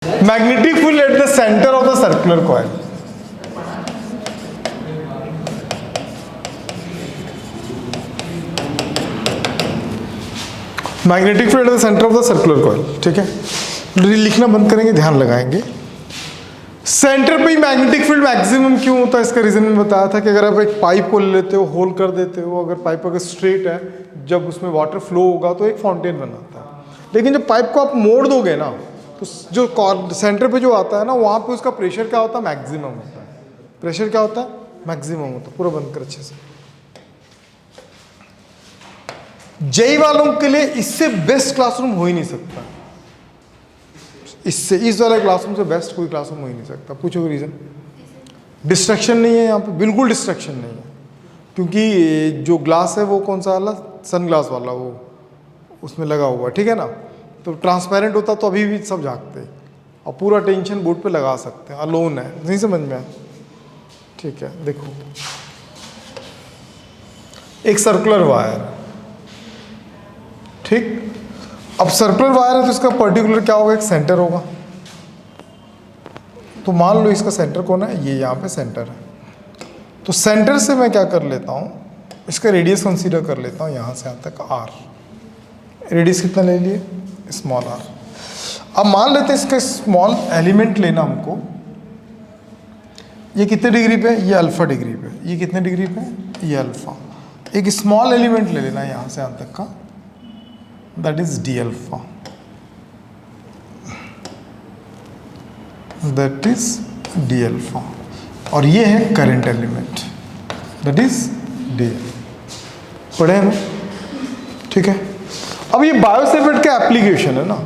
Magnetic field at the centre of the circular coil. Magnetic field at the centre of the circular coil, ठीक है। लिखना बंद करेंगे, ध्यान लगाएंगे। सेंटर पे ही मैग्नेटिक फील्ड मैक्सिमम क्यों होता है, इसका रीजन मैं बताया था कि अगर आप एक पाइप को ले लेते हो, होल कर देते हो, अगर पाइप अगर स्ट्रेट है, जब उसमें वाटर फ्लो होगा तो एक फाउंटेन बनाता है। लेकिन जब पाइप को आप मोड़ दोगे ना, तो जो सेंटर पे जो आता है ना, वहाँ पे उसका प्रेशर क्या होता है, मैक्सिमम होता है। प्रेशर क्या होता है, मैक्सिमम होता है। पूरा बंद कर अच्छे से। जेई वालों के लिए इससे बेस्ट क्लासरूम हो ही नहीं सकता। इससे इस वाले क्लासरूम से बेस्ट कोई क्लासरूम हो ही नहीं सकता। पूछो रीजन। डिस्ट्रक्शन नहीं है यहाँ पे, बिल्कुल डिस्ट्रक्शन नहीं है, क्योंकि जो ग्लास है वो कौन सा वाला, सन ग्लास वाला, वो उसमें लगा हुआ है, ठीक है ना। तो ट्रांसपेरेंट होता तो अभी भी सब झाँकते, और पूरा टेंशन बोर्ड पे लगा सकते हैं। अलोन है, नहीं समझ में आया, ठीक है। देखो, एक सर्कुलर वायर, ठीक। अब सर्कुलर वायर है तो इसका पर्टिकुलर क्या होगा, एक सेंटर होगा। तो मान लो इसका सेंटर कौन है, ये यहाँ पे सेंटर है। तो सेंटर से मैं क्या कर लेता हूँ, इसका रेडियस कंसीडर कर लेता हूँ, यहाँ से यहाँ तक आर। रेडियस कितना ले लिए, स्मॉल आर। अब मान लेते हैं इसका स्मॉल एलिमेंट लेना हमको। ये कितने डिग्री पे, ये अल्फा डिग्री पे। ये कितने डिग्री पे, ये अल्फा। एक स्मॉल एलिमेंट ले लेना यहाँ से यहाँ तक का, that is d alpha, that is d alpha, और ये है current element, that is d। पढ़े हैं ना, ठीक है। अब ये बायोसेवर्ट का एप्लीकेशन है ना,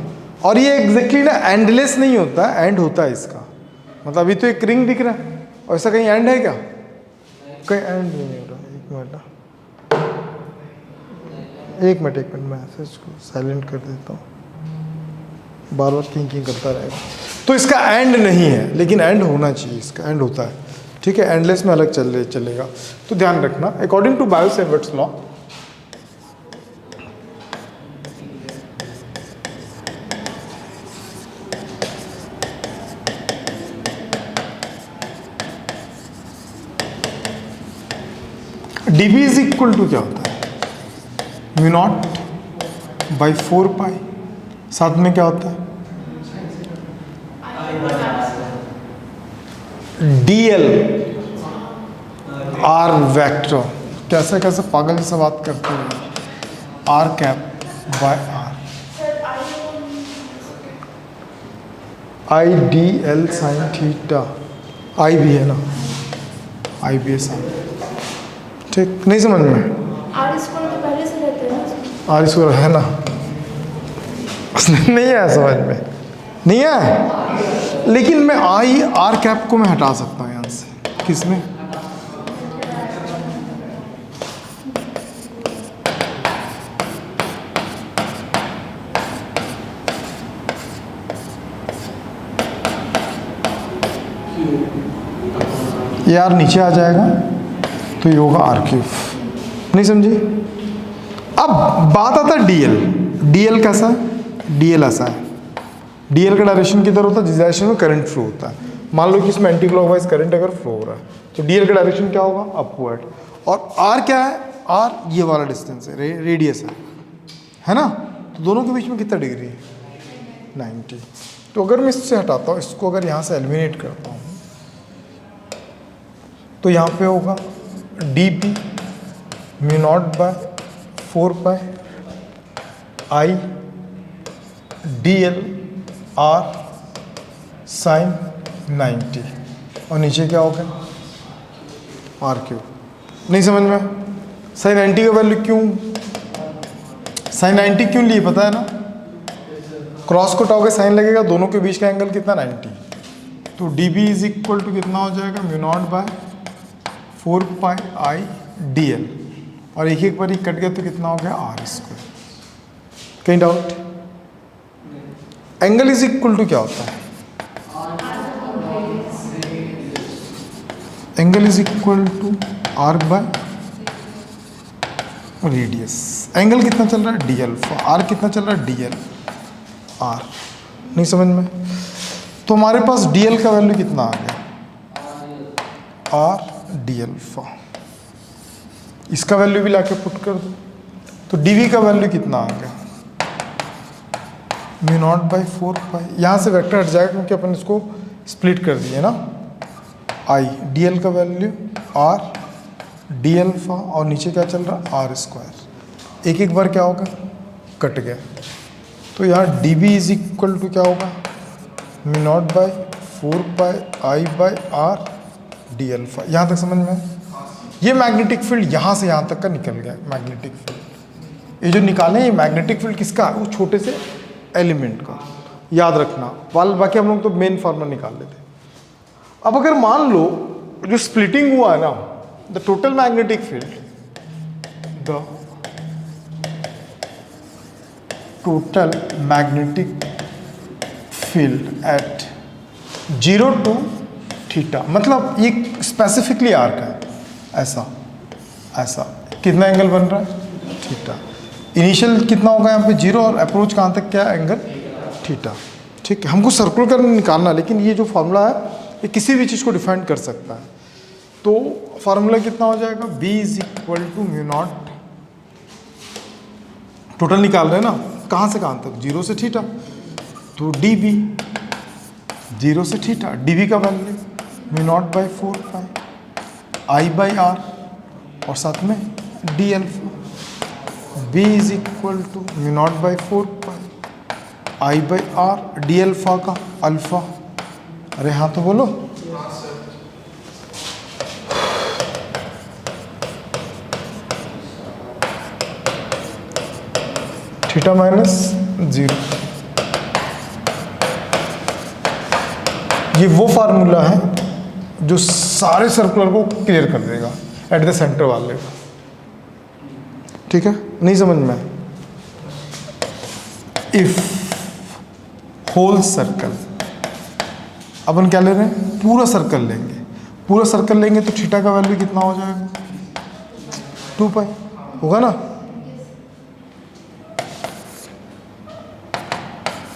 और ये एग्जैक्टली ना एंडलेस नहीं होता है, एंड होता है इसका। मतलब अभी तो एक रिंग दिख रहा है, और ऐसा कहीं एंड है क्या, कहीं एंड नहीं हो रहा। एक मिनट मैं मैसेज को साइलेंट कर देता हूँ, बार बार थिंकिंग करता रहेगा। तो इसका एंड नहीं है, लेकिन एंड होना चाहिए, इसका एंड होता है, ठीक है। एंडलेस में अलग चलेगा। तो ध्यान रखना, according to Biot Savart's law, dB is equal to क्या होता है, म्यू नॉट बाई 4 पाई, साथ में क्या होता है dl r वेक्टर। कैसे कैसे पागल जैसा बात करते हैं, r cap by r, i d l sine theta, i भी है ना, i भी है साइन, ठीक। नहीं समझ में, आर स्क्वायर तो पहले से रहते हैं ना, आर स्क्वायर है ना, नहीं आया समझ में, नहीं आया। लेकिन मैं आई आर कैप को मैं हटा सकता हूँ यहाँ से, किसमें, ये आर नीचे आ जाएगा, तो ये होगा आर क्यूब। नहीं समझी। अब बात आता है डीएल। डीएल कैसा है, डीएल ऐसा है। डीएल का डायरेक्शन किधर होता है, जिस डायरेक्शन में करंट फ्लो होता है। मान लो कि इसमें एंटी क्लॉकवाइज करंट अगर फ्लो हो रहा है, तो डीएल का डायरेक्शन क्या होगा, अपवर्ड। और आर क्या है, आर ये वाला डिस्टेंस है, रेडियस है ना। तो दोनों के बीच में कितना डिग्री है, 90। तो अगर मैं इससे हटाता हूँ, इसको अगर यहाँ से एलिमिनेट करता हूँ, तो यहाँ पे होगा D P mu naught by 4 pi I D L R sine 90, और नीचे क्या हो गया, आर क्यूब। नहीं समझ में। साइन 90 का वैल्यू क्यों, साइन 90 क्यों लिए पता है ना, क्रॉस को टाओ के साइन लगेगा, दोनों के बीच का एंगल कितना, 90। तो D B is equal to कितना हो जाएगा, mu naught by 4 pi I D L, और एक एक बार ही कट गया तो कितना हो गया, आर स्क्वायर। कहीं doubt. Angle is equal to क्या होता है, angle is equal to R by radius. Angle कितना चल रहा है, डी एल्फा। आर कितना चल रहा है, डी एल आर। नहीं समझ में। तो हमारे पास dl का वैल्यू कितना आ गया, आर डी अल्फा। इसका वैल्यू भी लाके पुट कर दो, तो dv का वैल्यू कितना आ गया, म्यू नॉट बाई 4 पाई। यहाँ से वेक्टर हट जाएगा क्योंकि अपन इसको स्प्लिट कर दिए ना। आई dl का वैल्यू आर डी अल्फा और नीचे क्या चल रहा है, आर स्क्वायर। एक एक बार क्या होगा, कट गया। तो यहाँ D B is equal to क्या होगा, mu naught by 4 pi I by R D alpha. यहाँ तक समझ में आया? ये मैग्नेटिक फील्ड यहाँ से यहाँ तक का निकल गया मैग्नेटिक फील्ड। ये जो निकाले ये मैग्नेटिक फील्ड किसका है, वो छोटे से एलिमेंट का, याद रखना। बाकी हम लोग तो मेन फार्मूला निकाल लेते। अब अगर मान लो जो स्प्लिटिंग हुआ है ना, the total magnetic field, the total magnetic field at 0 to theta, मतलब ये स्पेसिफिकली आर्क है, ऐसा ऐसा कितना एंगल बन रहा है, थीटा। इनिशियल कितना होगा यहाँ पे 0 और अप्रोच कहाँ तक क्या एंगल, थीटा। ठीक है, हमको सर्कुलर करके निकालना, लेकिन ये जो फार्मूला है ये किसी भी चीज़ को डिफाइन कर सकता है। तो फार्मूला कितना हो जाएगा, b is equal to mu naught, total निकाल रहे हैं ना, कहाँ से कहाँ तक, 0 से थीटा, तो डी बी 0 से थीटा, डी बी का value mu naught by 4 pi I by R और साथ में D alpha. B is equal to mu naught by 4 pi I by R D alpha का अल्फा। अरे हाँ तो बोलो, थीटा माइनस 0। ये वो फार्मूला है जो सारे सर्कुलर को क्लियर कर देगा एट द सेंटर वाले को। ठीक है, नहीं समझ में? इफ होल सर्कल, अपन क्या ले रहे हैं, पूरा सर्कल लेंगे। पूरा सर्कल लेंगे तो थीटा का वैल्यू कितना हो जाएगा, 2 पाई होगा ना।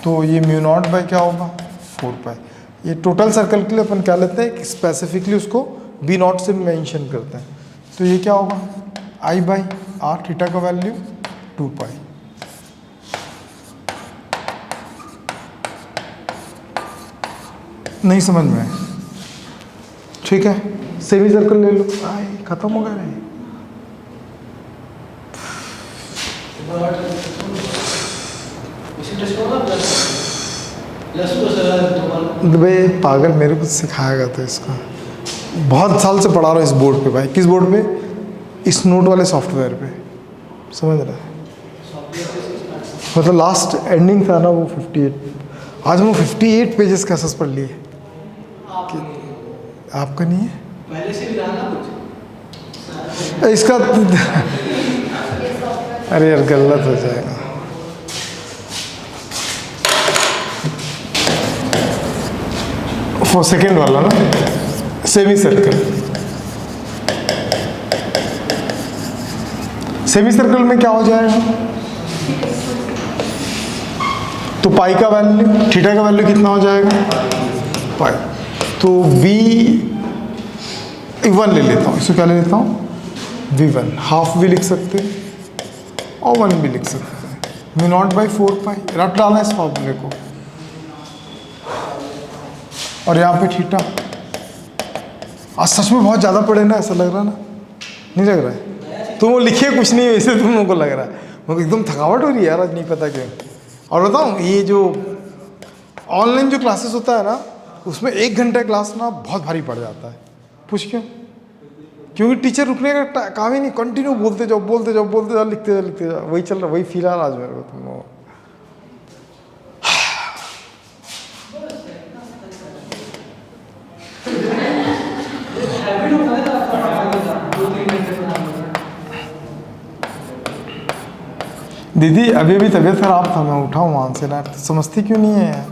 तो ये म्यू नॉट बाई क्या होगा, 4 पाई। ये टोटल सर्कल के लिए अपन क्या लेते हैं, स्पेसिफिकली उसको बी नॉट से मेंशन करते हैं। तो ये क्या होगा, आई बाई आर, थीटा का वैल्यू 2 पाई। नहीं समझ में? ठीक है, सेमी सर्कल ले लो, आए खत्म हो गया नहीं। भाई पागल, मेरे को सिखाएगा तो इसका बहुत साल से पढ़ा रहा हूँ इस बोर्ड पे भाई। किस बोर्ड पे, इस नोट वाले सॉफ्टवेयर पे, समझ रहा है? मतलब लास्ट एंडिंग था ना वो 58। आज हम 58 पेजेस का एसएस पढ़ लिए। आपका नहीं है पहले से भी रहा ना कुछ इसका? अरे यार गलत हो जाएगा। फॉर सेकेंड वाला ना, सेमी सर्कल। सेमी सर्कल में क्या हो जाएगा, तो पाई का वैल्यू, थीटा का वैल्यू कितना हो जाएगा, पाई। तो V1 ले लेता हूँ, इसको क्या ले लेता हूँ, V1 हाफ भी लिख सकते हैं और 1 भी लिख सकते हैं। म्यू नॉट बाई 4 पाई, रट डालना इस फॉर्मूले को। और यहाँ पे थीटा। आज सच में बहुत ज़्यादा पढ़े ना, ऐसा लग रहा ना, नहीं लग रहा है? तुम वो लिखे कुछ नहीं, वैसे तुम लोगों को लग रहा है मुझे एकदम थकावट हो रही है यार, आज नहीं पता क्यों। और बताऊँ, ये जो ऑनलाइन जो क्लासेस होता है ना, उसमें 1 घंटा क्लास ना बहुत भारी पड़ जाता है। पूछ क्यों? क्योंकि टीचर रुकने का काम ही नहीं, कंटिन्यू बोलते जाओ बोलते जाओ बोलते जाओ, लिखते जाओ लिखते जाओ, वही चल रहा, वही फील आ रहा आज मेरे को तुम लोगों। दीदी अभी अभी तबीयत खराब था, मैं उठा हूँ वहाँ से ना, समझती क्यों नहीं है यार?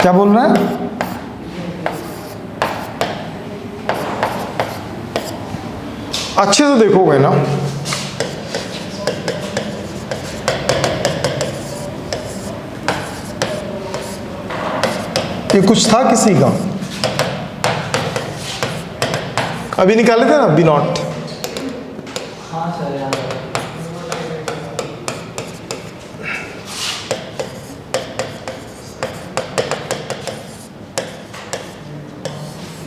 क्या बोल रहा है? अच्छे से देखोगे ना, ये कुछ था किसी का, अभी निकाले थे ना बी नॉट। हाँ सर यार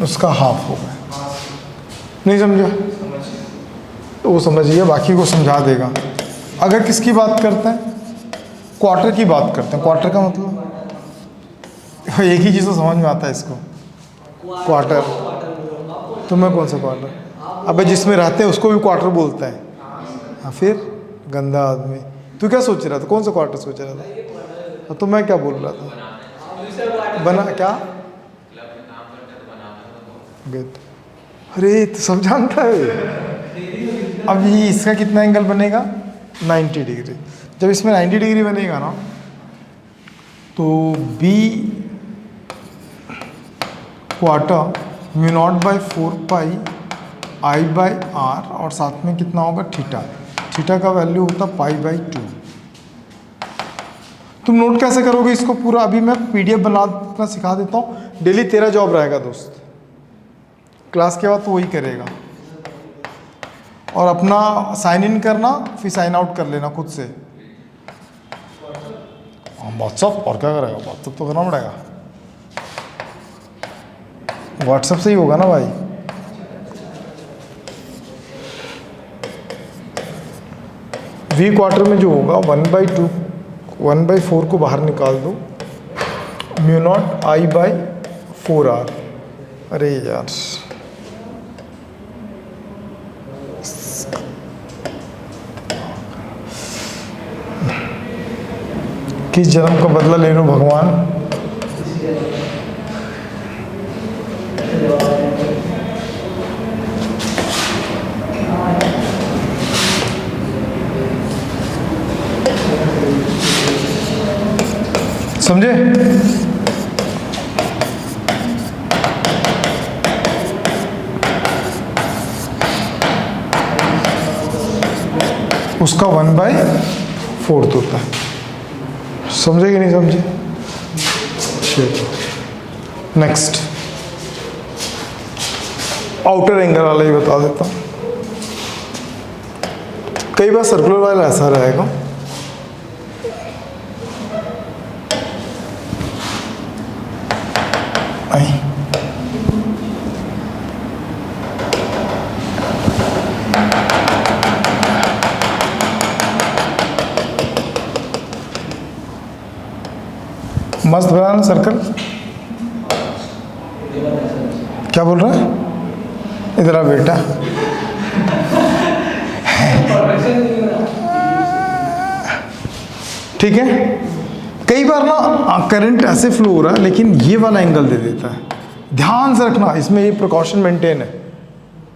उसका हाफ होगा, नहीं समझा तो वो समझिए, बाकी को समझा देगा। अगर किसकी बात करते हैं, क्वार्टर की बात करते हैं, क्वार्टर का मतलब एक ही चीज़ तो समझ में आता है इसको, क्वार्टर। तुम्हें कौन सा क्वार्टर? अबे जिसमें रहते हैं उसको भी क्वार्टर बोलता है। हाँ फिर गंदा आदमी, तू क्या सोच रहा था, कौन सा क्वार्टर सोच रहा था? तो मैं क्या बोल रहा था, बना क्या? गुड, अरे तो सब जानता है। अब ये इसका कितना एंगल बनेगा, 90 डिग्री। जब इसमें 90 डिग्री बनेगा ना, तो B quarter mu naught by 4 pi I by R, और साथ में कितना होगा थीटा। थीटा का वैल्यू होता π/2। तुम नोट कैसे करोगे इसको पूरा, अभी मैं PDF बनाना सिखा देता हूँ। डेली तेरा जॉब रहेगा दोस्त, क्लास के बाद तो वही करेगा। और अपना साइन इन करना, फिर साइन आउट कर लेना खुद से। व्हाट्सअप, और क्या करेगा, व्हाट्सअप तो करना पड़ेगा, व्हाट्सअप से ही होगा ना भाई। वी क्वार्टर में जो होगा 1/2, 1/4 को बाहर निकाल दो, म्यू नॉट I/4R। अरे यार किस जन्म का बदला ले लो भगवान। समझे? उसका 1/4 होता है, समझे कि नहीं समझे? नेक्स्ट आउटर एंगल वाला ही बता देता हूँ। कई बार सर्कुलर वाला ऐसा रहेगा, मस्त बनाना सर्कल। क्या बोल रहा है, इधर आ बेटा। ठीक है, कई बार ना करंट ऐसे फ्लो हो रहा है लेकिन ये वाला एंगल दे देता है, ध्यान से रखना, इसमें ये प्रिकॉशन मेंटेन है।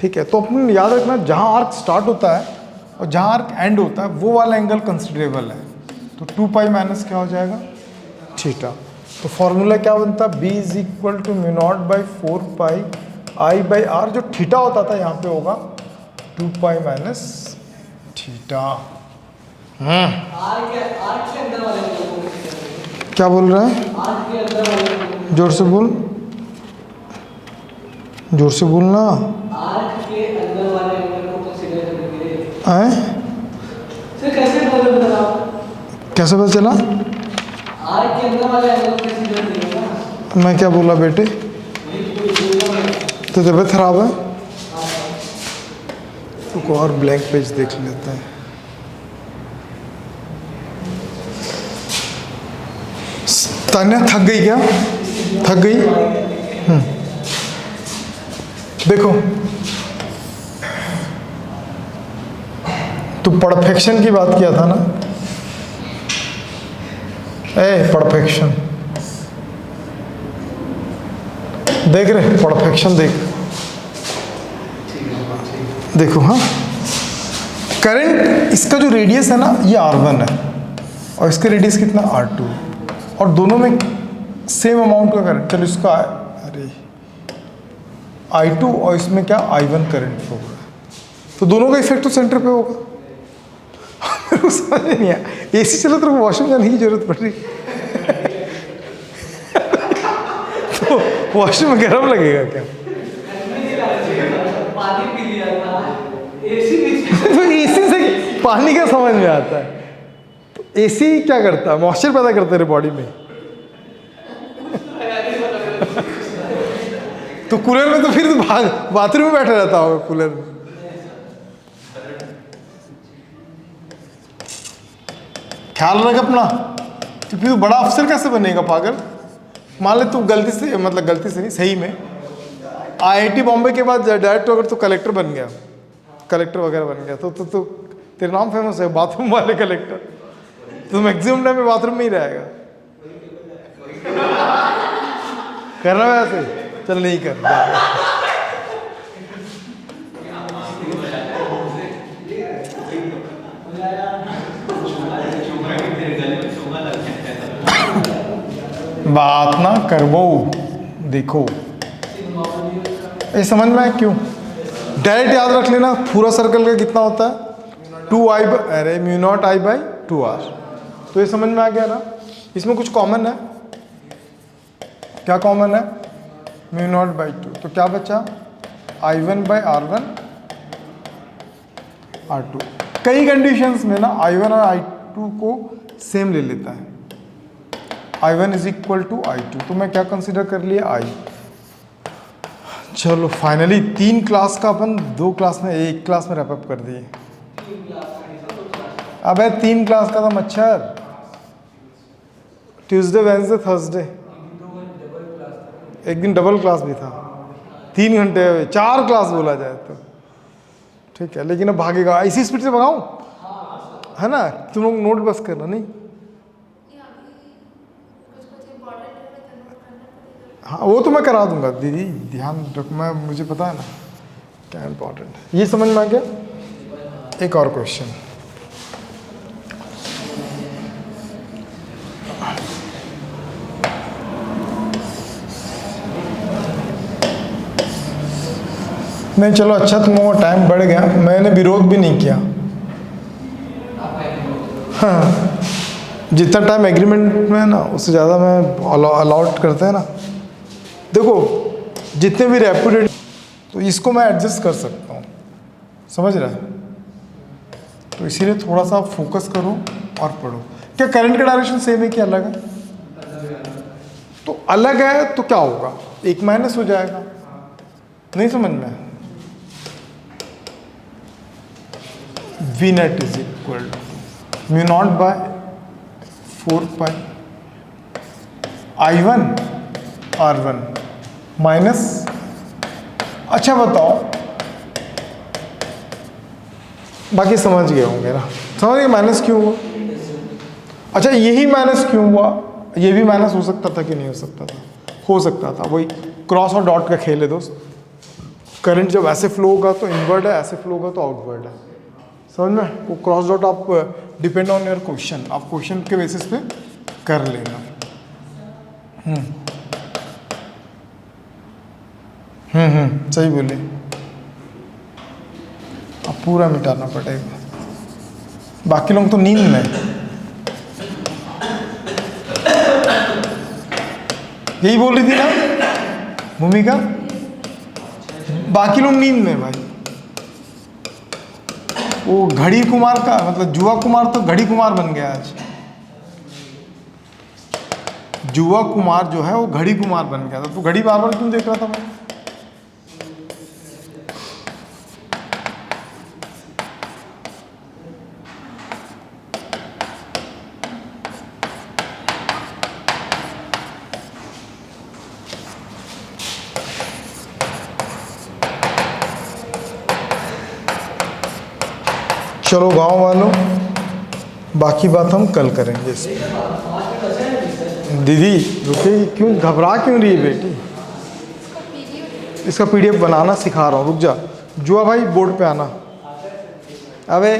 ठीक है, तो अपन याद रखना, जहाँ आर्क स्टार्ट होता है और जहाँ आर्क एंड होता है वो वाला एंगल कंसिडरेबल है। तो 2 पाई माइनस क्या हो जाएगा, थीटा। तो फॉर्मूला क्या बनता है, B is equal to mu naught by 4 pi I/R। जो थीटा होता था यहाँ पे होगा 2 पाई माइनस थीटा। क्या बोल रहा है, जोर से बोल, जोर से बोलना। कैसे पता चला, मैं क्या बोला बेटे, तो तबीयत खराब है, तो और ब्लैंक पेज देख लेते हैं। तान्या थक गई क्या, थक गई? देखो तो परफेक्शन की बात किया था ना, परफेक्शन देख रहे, परफेक्शन देख, देखो। हाँ, करंट इसका जो रेडियस है ना ये R1 है और इसका रेडियस कितना R2, और दोनों में सेम अमाउंट का करंट। चलो इसका अरे I2 और इसमें क्या I1 करंट फ्लो हो रहा है। तो दोनों का इफेक्ट तो सेंटर पे होगा। मेरे को समझ नहीं आया, एसी चलो तो वॉशरूम जाने की जरूरत पड़ रही तो वॉशरूम में गर्म लगेगा क्या? पानी पी लिया था, एसी भी तो एसी से पानी क्या समझ में आता है? तो एसी क्या करता है? मॉइस्चर पैदा करता है बॉडी में। तो कूलर में तो फिर बाथरूम में बैठा रहता होगा कूलर में। ख्याल रख अपना, तो फिर बड़ा अफसर कैसे बनेगा पागल? मान ले तू गलती से, मतलब गलती से नहीं, सही में आईआईटी बॉम्बे के बाद डायरेक्ट अगर तू कलेक्टर बन गया, कलेक्टर वगैरह बन गया, तो तेरा नाम फेमस है, बाथरूम वाले कलेक्टर। तो मैक्सिमम टाइम में बाथरूम में ही रहेगा। करना वैसे चल नहीं कर। बात ना करबो, देखो ये समझ में आया क्यों? डायरेक्ट याद रख लेना, पूरा सर्कल का कितना होता है? 2i, अरे mu naught i by 2r। तो ये समझ में आ गया ना? इसमें कुछ कॉमन है? क्या कॉमन है? Mu naught by 2। तो क्या बचा? i1 by r1 r2। कई कंडीशंस में ना i1 और i2 को सेम ले लेता है। i1 is equal to i2। तो मैं क्या कंसिडर कर लिया? i। चलो फाइनली 3 क्लास का अपन 2 क्लास में, 1 क्लास में रैप अप कर दिए। अबे 3 क्लास का था मच्छर, ट्यूसडे वेडनेसडे थर्सडे, एक दिन डबल क्लास भी था। 3 घंटे 4 क्लास बोला जाए तो ठीक है, लेकिन अब भागेगा। इसी स्पीड से भगाऊं, है ना? तुम लोग नोट बस करना नहीं। हाँ वो तो मैं करा दूंगा दीदी, ध्यान रख, मैं मुझे पता है ना क्या इम्पोर्टेंट है। ये समझ में आ गया? एक और क्वेश्चन, नहीं चलो अच्छा, तुम लोगों का टाइम बढ़ गया, मैंने विरोध भी नहीं किया। हाँ जितना टाइम एग्रीमेंट में है ना, उससे ज़्यादा मैं अलाउट करते हैं ना। देखो जितने भी रेपुटेड, तो इसको मैं एडजस्ट कर सकता हूँ, समझ रहा है? तो इसीलिए थोड़ा सा फोकस करो और पढ़ो। क्या करंट का डायरेक्शन सेम है कि अलग है? तो अलग है तो क्या होगा? एक माइनस हो जाएगा। नहीं समझ में? V net is equal to mu naught by 4 pi i1 r1 माइनस, अच्छा बताओ, बाकी समझ गए होंगे ना? समझ गए माइनस क्यों हुआ? अच्छा यही माइनस क्यों हुआ? ये भी माइनस हो सकता था कि नहीं हो सकता था? हो सकता था। वही क्रॉस और डॉट का खेल है दोस्त। करंट जब ऐसे फ्लो होगा तो इनवर्ड है, ऐसे फ्लो होगा तो आउटवर्ड है। समझ में? वो क्रॉस डॉट आप डिपेंड ऑन योर क्वेश्चन, आप क्वेश्चन के बेसिस पे कर लेना। सही बोले। अब पूरा मिटाना पड़ेगा, बाकी लोग तो नींद में। यही बोल रही थी ना भूमिका, बाकी लोग नींद में भाई। वो घड़ी कुमार का मतलब जुआ कुमार तो घड़ी कुमार बन गया आज। जुआ कुमार जो है वो घड़ी कुमार बन गया था। तो घड़ी बार बार क्यों देख रहा था मैं? चलो गांव वालों, बाकी बात हम कल करेंगे इस पर। दीदी रुके, क्यों घबरा क्यों रही है बेटी? इसका पीडीएफ बनाना सिखा रहा हूँ, रुक जा। जुआ भाई बोर्ड पे आना। अबे